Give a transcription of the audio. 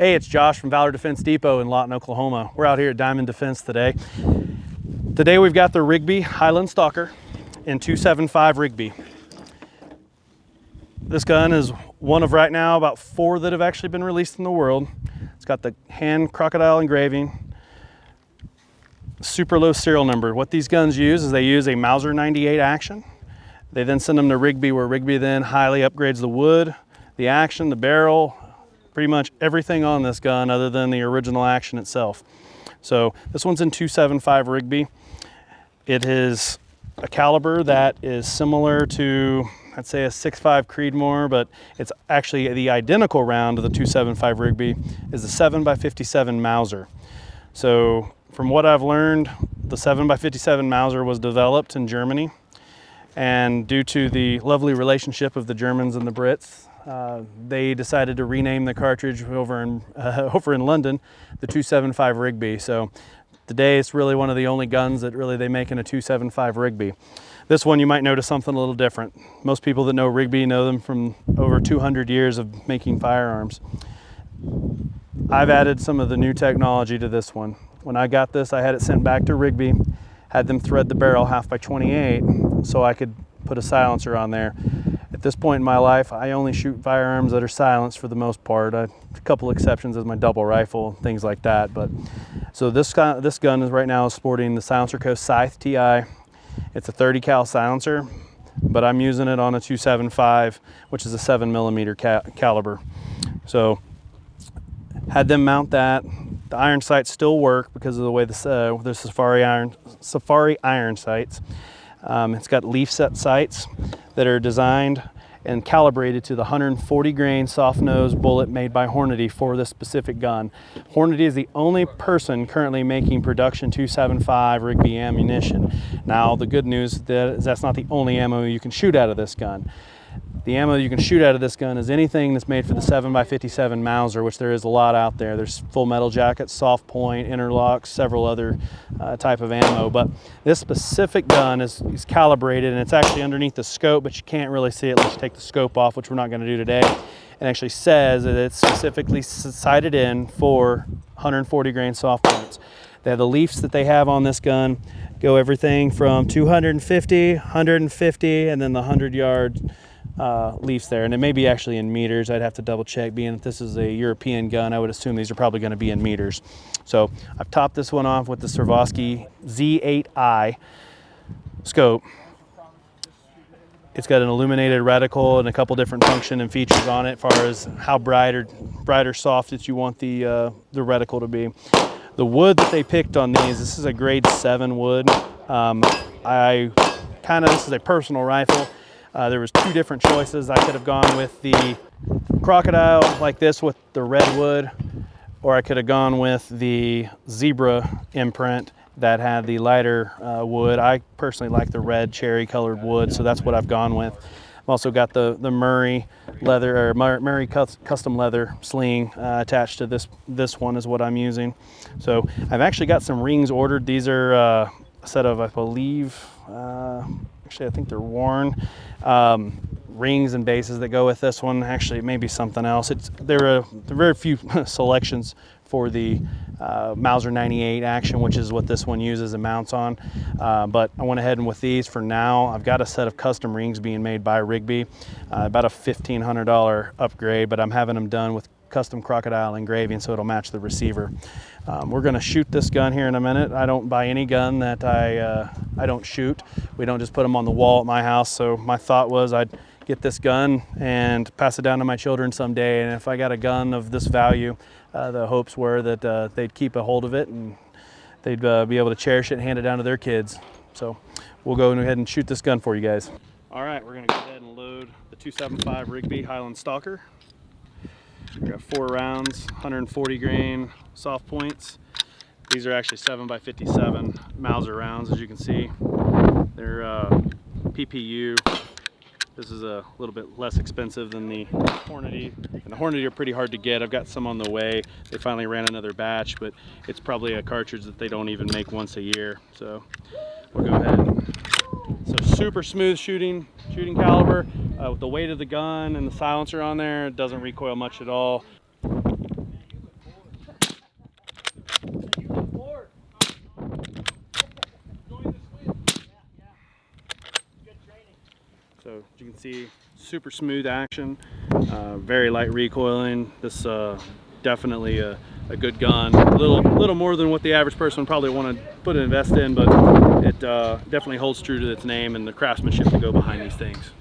Hey, it's Josh from Valor Defense Depot in Lawton, Oklahoma. We're out here at Diamond Defense today. Today we've got the Rigby Highland Stalker in 275 Rigby. This gun is one of right now about 4 that have actually been released in the world. It's got the hand crocodile engraving, super low serial number. What these guns use is they use a Mauser 98 action. They then send them to Rigby, where Rigby then highly upgrades the wood, the action, the barrel, pretty much everything on this gun other than the original action itself. So this one's in 275 Rigby. It is a caliber that is similar to, I'd say, a 6.5 Creedmoor, but it's actually the identical round of the 275 Rigby is the 7x57 Mauser. So from what I've learned, the 7x57 Mauser was developed in Germany, and due to the lovely relationship of the Germans and the Brits, they decided to rename the cartridge over in London, the 275 Rigby. So today it's really one of the only guns that really they make in a 275 Rigby. This one you might notice something a little different. Most people that know Rigby know them from over 200 years of making firearms. I've added some of the new technology to this one. When I got this, I had it sent back to Rigby, had them thread the barrel 1/2x28 so I could put a silencer on there. At this point in my life, I only shoot firearms that are silenced for the most part. A couple exceptions is my double rifle, things like that. But so this gun is right now sporting the SilencerCo Scythe TI. It's a 30 cal silencer, but I'm using it on a 275, which is a 7mm caliber. So had them mount that. The iron sights still work because of the way the Safari iron sights. It's got leaf set sights that are designed and calibrated to the 140 grain soft nose bullet made by Hornady for this specific gun. Hornady is the only person currently making production 275 Rigby ammunition. Now the good news is that's not the only ammo you can shoot out of this gun. The ammo you can shoot out of this gun is anything that's made for the 7x57 Mauser, which there is a lot out there. There's full metal jackets, soft point, interlocks, several other type of ammo. But this specific gun is calibrated, and it's actually underneath the scope, but you can't really see it unless you take the scope off, which we're not going to do today. It actually says that it's specifically sighted in for 140 grain soft points. The leafs that they have on this gun go everything from 250, 150, and then the 100-yard leafs there, and it may be actually in meters. I'd have to double check. Being that this is a European gun, I would assume these are probably going to be in meters. So I've topped this one off with the Swarovski Z8i scope. It's got an illuminated reticle and a couple different function and features on it as far as how bright or soft that you want the reticle to be. The wood that they picked on these, this is a grade 7 wood. This is a personal rifle. There was 2 different choices. I could have gone with the crocodile like this with the red wood, or I could have gone with the zebra imprint that had the lighter wood. I personally like the red cherry colored wood, so that's what I've gone with. I've also got the Murray leather, or Murray custom leather sling attached to this one is what I'm using. So I've actually got some rings ordered. These are a set of, I believe, actually I think they're worn rings and bases that go with this one. Actually, it may be something else. There are very few selections for the Mauser 98 action, which is what this one uses and mounts on. But I went ahead and with these for now. I've got a set of custom rings being made by Rigby, about a $1,500 upgrade, but I'm having them done with custom crocodile engraving so it'll match the receiver. We're going to shoot this gun here in a minute. I don't buy any gun that I don't shoot. We don't just put them on the wall at my house. So my thought was I'd get this gun and pass it down to my children someday. And if I got a gun of this value, the hopes were that they'd keep a hold of it and they'd be able to cherish it and hand it down to their kids. So we'll go ahead and shoot this gun for you guys. All right, we're going to go ahead and load the 275 Rigby Highland Stalker. We got 4 rounds, 140 grain soft points. These are actually 7x57 Mauser rounds, as you can see. They're PPU. This is a little bit less expensive than the Hornady. And the Hornady are pretty hard to get. I've got some on the way. They finally ran another batch, but it's probably a cartridge that they don't even make once a year. So we'll go ahead. So super smooth shooting caliber. With the weight of the gun and the silencer on there, it doesn't recoil much at all. see, super smooth action, very light recoiling. This definitely a good gun. A little more than what the average person would probably want to put an invest in, but it definitely holds true to its name and the craftsmanship to go behind these things.